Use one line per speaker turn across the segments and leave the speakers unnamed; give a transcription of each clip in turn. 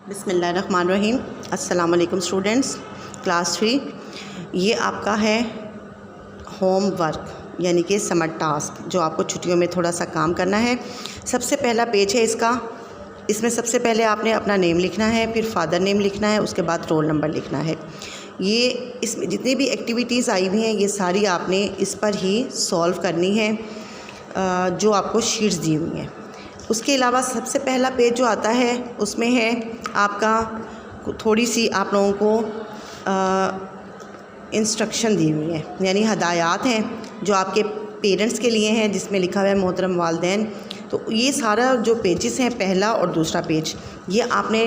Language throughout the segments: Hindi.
बिस्मिल्लाहिर्रहमानिर्रहीम। अस्सलाम वालेकुम स्टूडेंट्स। क्लास 3 ये आपका है होम वर्क यानी कि समर टास्क जो आपको छुट्टियों में थोड़ा सा काम करना है। सबसे पहला पेज है इसका। इसमें सबसे पहले आपने अपना नेम लिखना है, फिर फादर नेम लिखना है, उसके बाद रोल नंबर लिखना है। ये इसमें जितनी भी एक्टिविटीज़ आई हुई हैं ये सारी आपने इस पर ही सॉल्व करनी है जो आपको शीट्स दी हुई हैं। उसके अलावा सबसे पहला पेज जो आता है उसमें है आपका थोड़ी सी आप लोगों को इंस्ट्रक्शन दी हुई है, यानी हदायत हैं जो आपके पेरेंट्स के लिए हैं, जिसमें लिखा हुआ है मोहतरम वालिदैन। तो ये सारा जो पेजेस हैं, पहला और दूसरा पेज, ये आपने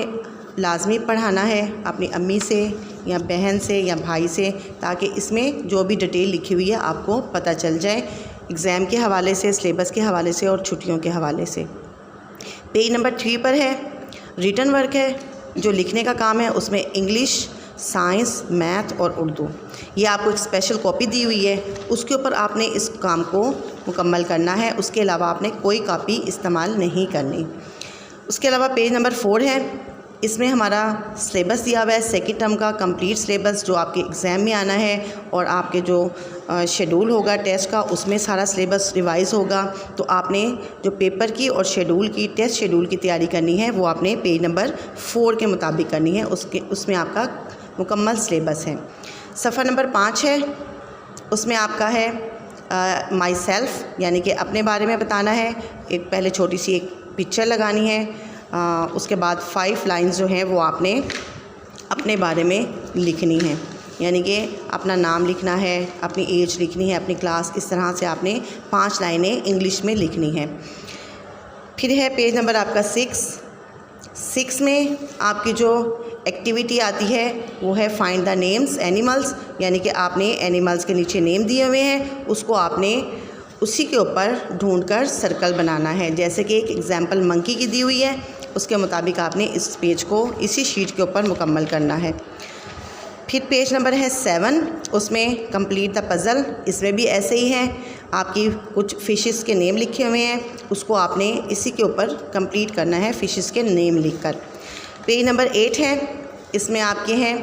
लाजमी पढ़ाना है अपनी अम्मी से या बहन से या भाई से, ताकि इसमें जो भी डिटेल लिखी हुई है आपको पता चल जाए एग्ज़ाम के हवाले से, सिलेबस के हवाले से और छुट्टियों के हवाले से। पेज नंबर 3 पर है रिटन वर्क है, जो लिखने का काम है। उसमें इंग्लिश, साइंस, मैथ और उर्दू, ये आपको एक स्पेशल कॉपी दी हुई है, उसके ऊपर आपने इस काम को मुकम्मल करना है। उसके अलावा आपने कोई कॉपी इस्तेमाल नहीं करनी। उसके अलावा पेज नंबर 4 है, इसमें हमारा सिलेबस दिया हुआ है सेकंड टर्म का कंप्लीट सिलेबस जो आपके एग्ज़ाम में आना है, और आपके जो शेड्यूल होगा टेस्ट का उसमें सारा सिलेबस रिवाइज़ होगा। तो आपने जो पेपर की और शेड्यूल की, टेस्ट शेड्यूल की तैयारी करनी है वो आपने पेज नंबर 4 के मुताबिक करनी है। उसमें आपका मुकम्मल सिलेबस है। सफ़ा नंबर 5 है, उसमें आपका है माई सेल्फ़, यानी कि अपने बारे में बताना है। एक पहले छोटी सी एक पिक्चर लगानी है, उसके बाद 5 लाइन्स जो हैं वो आपने अपने बारे में लिखनी है, यानी कि अपना नाम लिखना है, अपनी एज लिखनी है, अपनी क्लास, इस तरह से आपने 5 लाइनें इंग्लिश में लिखनी है। फिर है पेज नंबर आपका 6 में आपकी जो एक्टिविटी आती है वो है फाइंड द नेम्स एनिमल्स, यानी कि आपने एनिमल्स के नीचे नेम दिए हुए हैं, उसको आपने उसी के ऊपर ढूंढकर सर्कल बनाना है। जैसे कि एक एग्जांपल मंकी की दी हुई है, उसके मुताबिक आपने इस पेज को इसी शीट के ऊपर मुकम्मल करना है। फिर पेज नंबर है 7, उसमें कंप्लीट द पज़ल। इसमें भी ऐसे ही है, आपकी कुछ फ़िशेस के नेम लिखे हुए हैं, उसको आपने इसी के ऊपर कंप्लीट करना है फ़िशेस के नेम लिखकर। पेज नंबर 8 है, इसमें आपके हैं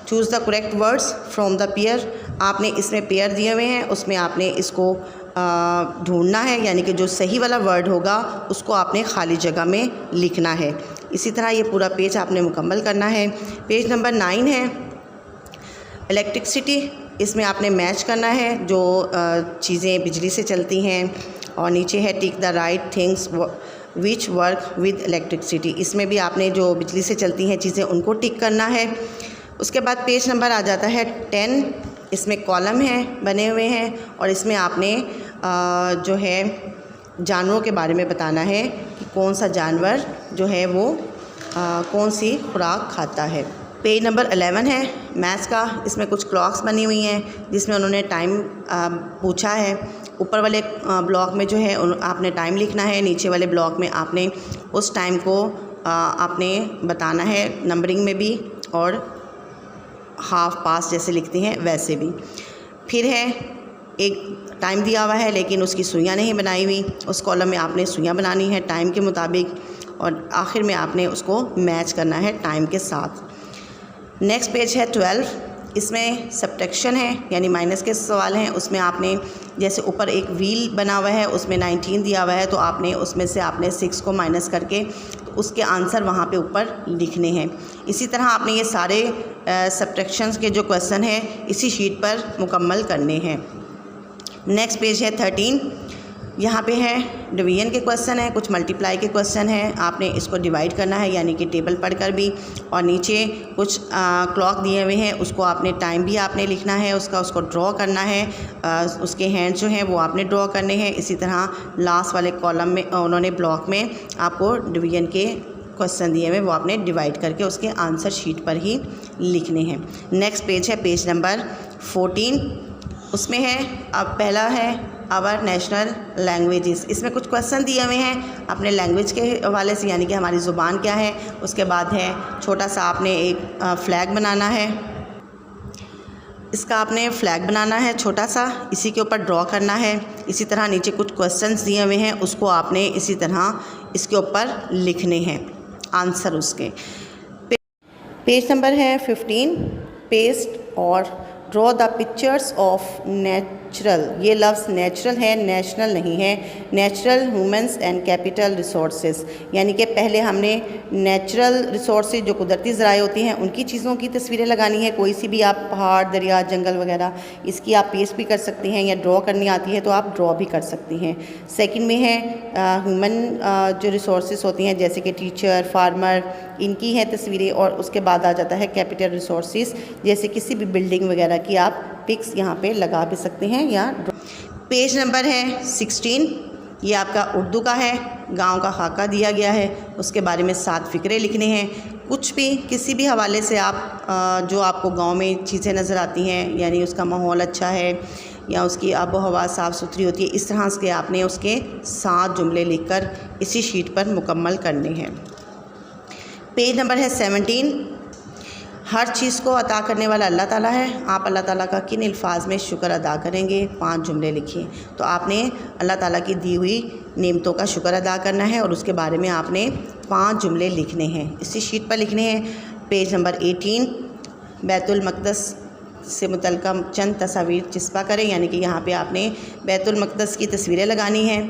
choose the correct words from the pair. आपने इसमें पेयर दिए हुए हैं, उसमें आपने इसको ढूंढना है, यानी कि जो सही वाला वर्ड होगा उसको आपने खाली जगह में लिखना है। इसी तरह ये पूरा पेज आपने मुकम्मल करना है। पेज नंबर 9 है इलेक्ट्रिसिटी, इसमें आपने मैच करना है जो चीज़ें बिजली से चलती हैं। और नीचे है tick the right things which work with electricity, इसमें भी आपने जो बिजली से चलती हैं चीज़ें उनको टिक करना है। उसके बाद पेज नंबर आ जाता है 10, इसमें कॉलम हैं बने हुए हैं, और इसमें आपने जो है जानवरों के बारे में बताना है कि कौन सा जानवर जो है वो कौन सी खुराक खाता है। पेज नंबर 11 है मैथ्स का, इसमें कुछ क्लॉक्स बनी हुई हैं जिसमें उन्होंने टाइम पूछा है। ऊपर वाले ब्लॉक में जो है आपने टाइम लिखना है, नीचे वाले ब्लॉक में आपने उस टाइम को आपने बताना है, नंबरिंग में भी और हाफ पास जैसे लिखते हैं वैसे भी। फिर है एक टाइम दिया हुआ है लेकिन उसकी सुइयाँ नहीं बनाई हुई, उस कॉलम में आपने सुइयाँ बनानी है टाइम के मुताबिक, और आखिर में आपने उसको मैच करना है टाइम के साथ। नेक्स्ट पेज है 12, इसमें सब्ट्रैक्शन है यानी माइनस के सवाल हैं। उसमें आपने जैसे ऊपर एक व्हील बना हुआ है, उसमें 19 दिया हुआ है, तो आपने उसमें से आपने 6 को माइनस करके तो उसके आंसर वहाँ पे ऊपर लिखने हैं। इसी तरह आपने ये सारे सब्ट्रैक्शंस के जो क्वेश्चन हैं इसी शीट पर मुकम्मल करने हैं। नेक्स्ट पेज है 13, यहाँ पे है डिवीजन के क्वेश्चन है, कुछ मल्टीप्लाई के क्वेश्चन हैं, आपने इसको डिवाइड करना है यानी कि टेबल पढ़कर भी, और नीचे कुछ क्लॉक दिए हुए हैं, उसको आपने टाइम भी आपने लिखना है, उसको ड्रॉ करना है, उसके हैंड्स जो हैं वो आपने ड्रॉ करने हैं। इसी तरह लास्ट वाले कॉलम में उन्होंने ब्लॉक में आपको डिवीजन के क्वेश्चन दिए हुए वो आपने डिवाइड करके उसके आंसर शीट पर ही लिखने हैं। नेक्स्ट पेज है पेज नंबर 14, उसमें है अब पहला है आवर नेशनल लैंग्वेजेस। इसमें कुछ क्वेश्चन दिए हुए हैं अपने लैंग्वेज के हवाले से, यानी कि हमारी ज़ुबान क्या है। उसके बाद है छोटा सा आपने एक फ्लैग बनाना है, इसका आपने फ्लैग बनाना है छोटा सा, इसी के ऊपर ड्रॉ करना है। इसी तरह नीचे कुछ क्वेश्चंस दिए हुए हैं, उसको आपने इसी तरह इसके ऊपर लिखने हैं आंसर उसके। पेज नंबर है 15, पेस्ट और draw the pictures of natural. ये लफ्ज़ नेचुरल है, नेशनल नहीं है। Natural, humans and capital resources, यानी कि पहले हमने नेचुरल रिसोर्सेज जो कुदरती ज़राए होती हैं उनकी चीज़ों की तस्वीरें लगानी है। कोई सी भी आप पहाड़, दरिया, जंगल वगैरह, इसकी आप पेस्ट भी कर सकती हैं या ड्रॉ करनी आती है तो आप ड्रॉ भी कर सकती हैं। सेकंड में है ह्यूमन जो रिसोर्सेज होती हैं जैसे कि टीचर, फार्मर, इनकी हैं तस्वीरें। और उसके बाद आ जाता है कैपिटल रिसोर्सेज, जैसे किसी भी बिल्डिंग वगैरह की आप पिक्स यहाँ पे लगा भी सकते हैं या पेज नंबर है 16, ये आपका उर्दू का है। गांव का खाका दिया गया है, उसके बारे में 7 फ़िक्रे लिखने हैं। कुछ भी किसी भी हवाले से आप जो आपको गांव में चीज़ें नज़र आती हैं, यानी उसका माहौल अच्छा है या उसकी आबो हवा साफ़ सुथरी होती है, इस तरह से आपने उसके 7 जुमले लिखकर इसी शीट पर मुकम्मल करने हैं। पेज नंबर है 17, हर चीज़ को अता करने वाला अल्लाह ताला है। आप अल्लाह ताला का किन अल्फाज में शुक्र अदा करेंगे? 5 जुमले लिखिए। तो आपने अल्लाह ताला की दी हुई नेमतों का शुक्र अदा करना है और उसके बारे में आपने 5 जुमले लिखने हैं, इसी शीट पर लिखने हैं। पेज नंबर 18, बैतुल मक़दस से मुतल्लिक़ चंद तस्वीर चिस्पा करें, यानी कि यहाँ पे आपने बैतुल मक़दस की तस्वीरें लगानी हैं।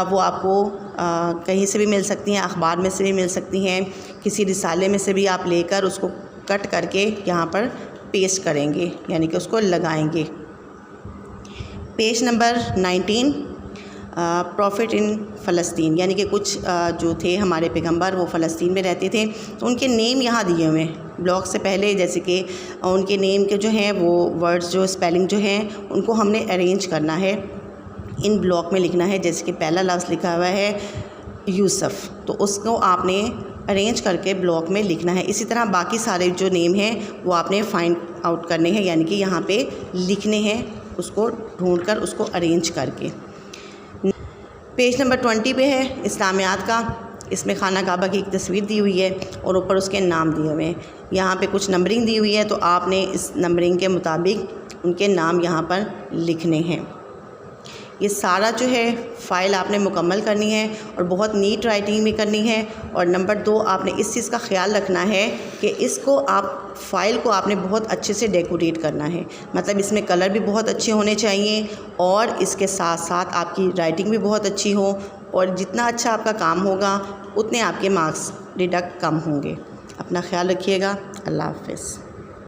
वो आपको कहीं से भी मिल सकती हैं, अखबार में से भी मिल सकती हैं, किसी रिसाले में से भी आप लेकर उसको कट करके यहाँ पर पेस्ट करेंगे, यानी कि उसको लगाएंगे। पेज नंबर 19, प्रॉफिट इन फ़लस्तीन, यानी कि कुछ जो थे हमारे पैगंबर वो फ़लस्तीन में रहते थे, तो उनके नेम यहाँ दिए हुए हैं ब्लॉक से पहले। जैसे कि उनके नेम के जो हैं वो वर्ड्स जो स्पेलिंग जो हैं उनको हमने अरेंज करना है, इन ब्लॉक में लिखना है। जैसे कि पहला लफ्ज़ लिखा हुआ है यूसुफ़, तो उसको आपने अरेंज करके ब्लॉक में लिखना है। इसी तरह बाकी सारे जो नेम हैं वो आपने फाइंड आउट करने हैं, यानी कि यहाँ पे लिखने हैं, उसको ढूंढकर उसको अरेंज करके। पेज नंबर 20 पे है इस्लामियात का। इसमें खाना काबा की एक तस्वीर दी हुई है और ऊपर उसके नाम दिए हुए हैं। यहाँ पे कुछ नंबरिंग दी हुई है, तो आपने इस नंबरिंग के मुताबिक उनके नाम यहाँ पर लिखने हैं। ये सारा जो है फ़ाइल आपने मुकम्मल करनी है और बहुत नीट राइटिंग भी करनी है। और नंबर 2, आपने इस चीज़ का ख्याल रखना है कि इसको आप फ़ाइल को आपने बहुत अच्छे से डेकोरेट करना है, मतलब इसमें कलर भी बहुत अच्छे होने चाहिए और इसके साथ साथ आपकी राइटिंग भी बहुत अच्छी हो। और जितना अच्छा आपका काम होगा उतने आपके मार्क्स डिडक्ट कम होंगे। अपना ख्याल रखिएगा। अल्लाह हाफ़िज़।